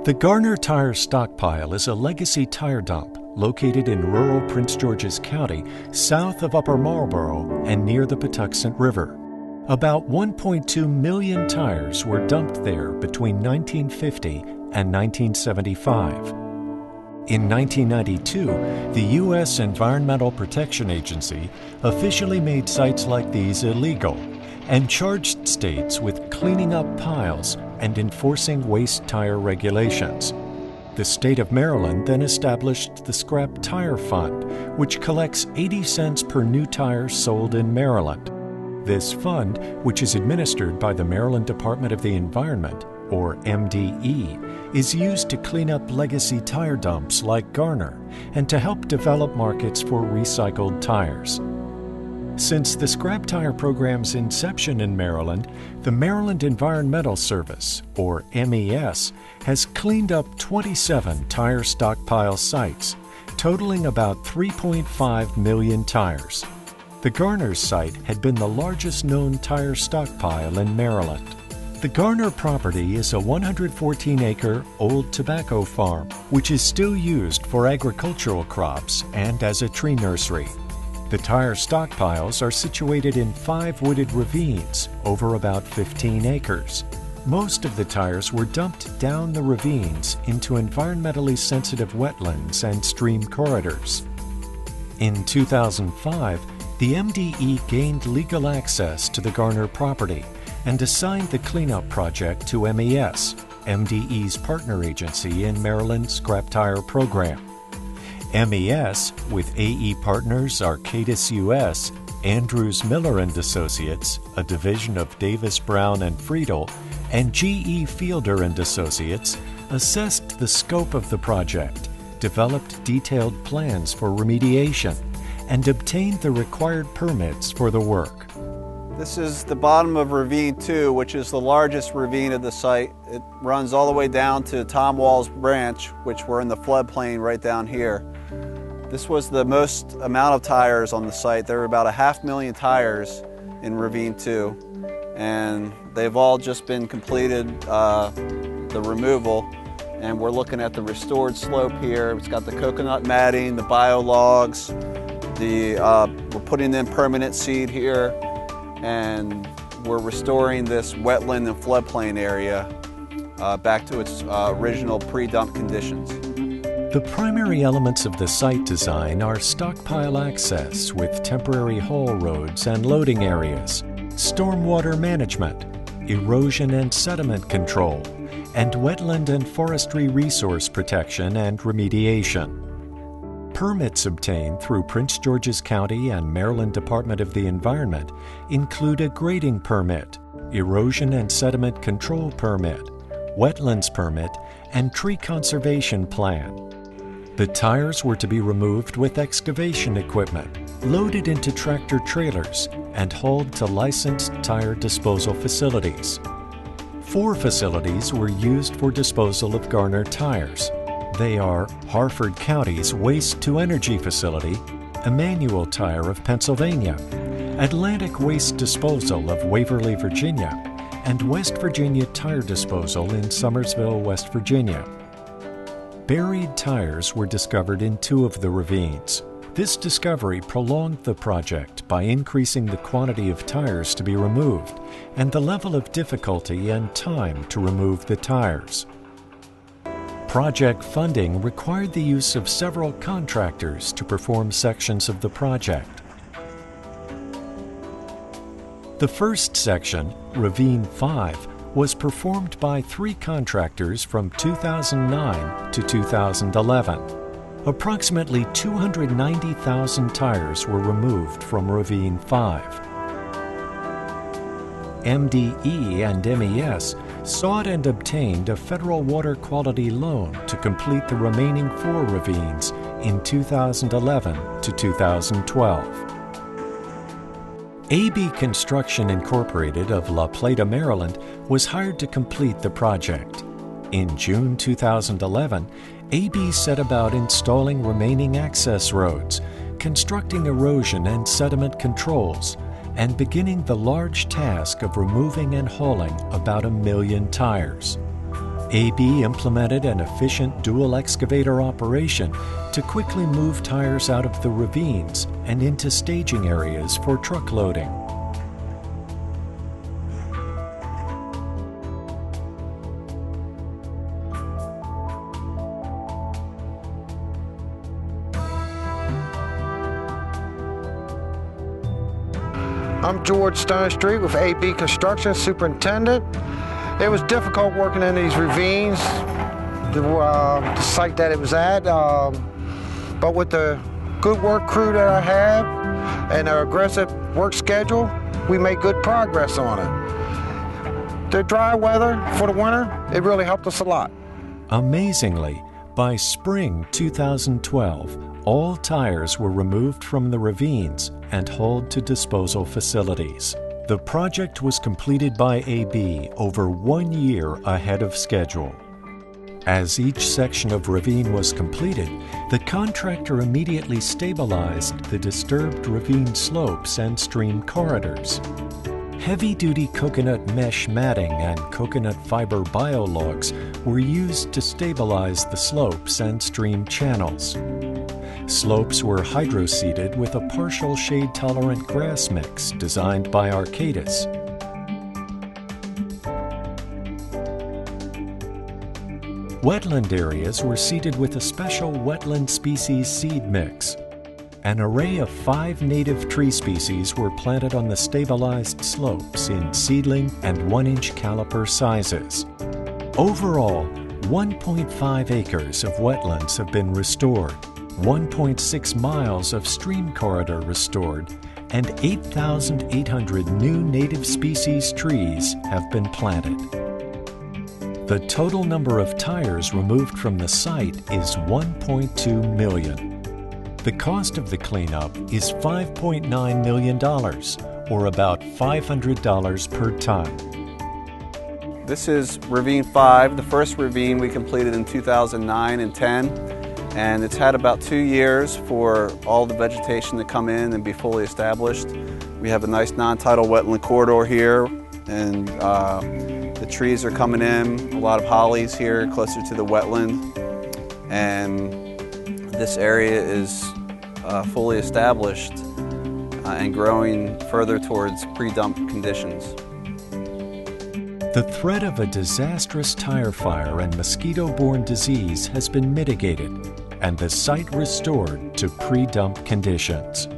The Garner Tire Stockpile is a legacy tire dump located in rural Prince George's County, south of Upper Marlboro and near the Patuxent River. About 1.2 million tires were dumped there between 1950 and 1975. In 1992, the U.S. Environmental Protection Agency officially made sites like these illegal and charged states with cleaning up piles and enforcing waste tire regulations. The state of Maryland then established the Scrap Tire Fund, which collects 80 cents per new tire sold in Maryland. This fund, which is administered by the Maryland Department of the Environment, or MDE, is used to clean up legacy tire dumps like Garner and to help develop markets for recycled tires. Since the Scrap Tire program's inception in Maryland, the Maryland Environmental Service, or MES, has cleaned up 27 tire stockpile sites, totaling about 3.5 million tires. The Garner site had been the largest known tire stockpile in Maryland. The Garner property is a 114-acre old tobacco farm, which is still used for agricultural crops and as a tree nursery. The tire stockpiles are situated in 5 wooded ravines over about 15 acres. Most of the tires were dumped down the ravines into environmentally sensitive wetlands and stream corridors. In 2005, the MDE gained legal access to the Garner property and assigned the cleanup project to MES, MDE's partner agency in Maryland's Scrap Tire program. MES, with AE partners Arcadis US, Andrews Miller and Associates, a division of Davis Brown and Friedel, and GE Fielder and Associates, assessed the scope of the project, developed detailed plans for remediation, and obtained the required permits for the work. This is the bottom of Ravine 2, which is the largest ravine of the site. It runs all the way down to Tom Wall's Branch, which we're in the floodplain right down here. This was the most amount of tires on the site. There were about 500,000 tires in Ravine 2, and they've all just been completed, the removal, and we're looking at the restored slope here. It's got the coconut matting, the biologs, we're putting in permanent seed here, and we're restoring this wetland and floodplain area back to its original pre-dump conditions. The primary elements of the site design are stockpile access with temporary haul roads and loading areas, stormwater management, erosion and sediment control, and wetland and forestry resource protection and remediation. Permits obtained through Prince George's County and Maryland Department of the Environment include a grading permit, erosion and sediment control permit, wetlands permit, and tree conservation plan. The tires were to be removed with excavation equipment, loaded into tractor trailers, and hauled to licensed tire disposal facilities. 4 facilities were used for disposal of Garner tires. They are Harford County's Waste-to-Energy Facility, Emmanuel Tire of Pennsylvania, Atlantic Waste Disposal of Waverly, Virginia, and West Virginia Tire Disposal in Summersville, West Virginia. Buried tires were discovered in 2 of the ravines. This discovery prolonged the project by increasing the quantity of tires to be removed and the level of difficulty and time to remove the tires. Project funding required the use of several contractors to perform sections of the project. The first section, Ravine 5, was performed by 3 contractors from 2009 to 2011. Approximately 290,000 tires were removed from Ravine 5. MDE and MES sought and obtained a federal water quality loan to complete the remaining 4 ravines in 2011 to 2012. AB Construction Incorporated of La Plata, Maryland, was hired to complete the project. In June 2011, AB set about installing remaining access roads, constructing erosion and sediment controls, and beginning the large task of removing and hauling about 1 million tires. AB implemented an efficient dual excavator operation to quickly move tires out of the ravines and into staging areas for truck loading. I'm George Stonestreet with AB Construction, Superintendent. It was difficult working in these ravines, the site that it was at, but with the good work crew that I have and our aggressive work schedule, we made good progress on it. The dry weather for the winter, it really helped us a lot. Amazingly, by spring 2012, all tires were removed from the ravines and hauled to disposal facilities. The project was completed by AB over 1 year ahead of schedule. As each section of ravine was completed, the contractor immediately stabilized the disturbed ravine slopes and stream corridors. Heavy-duty coconut mesh matting and coconut fiber biologs were used to stabilize the slopes and stream channels. Slopes were hydroseeded with a partial shade-tolerant grass mix designed by Arcadis. Wetland areas were seeded with a special wetland species seed mix. An array of 5 native tree species were planted on the stabilized slopes in seedling and 1-inch caliper sizes. Overall, 1.5 acres of wetlands have been restored, 1.6 miles of stream corridor restored, and 8,800 new native species trees have been planted. The total number of tires removed from the site is 1.2 million. The cost of the cleanup is $5.9 million, or about $500 per ton. This is Ravine 5, the first ravine we completed in 2009 and 10. And it's had about 2 years for all the vegetation to come in and be fully established. We have a nice non-tidal wetland corridor here, and the trees are coming in, a lot of hollies here closer to the wetland. And this area is fully established and growing further towards pre-dump conditions. The threat of a disastrous tire fire and mosquito-borne disease has been mitigated and the site restored to pre-dump conditions.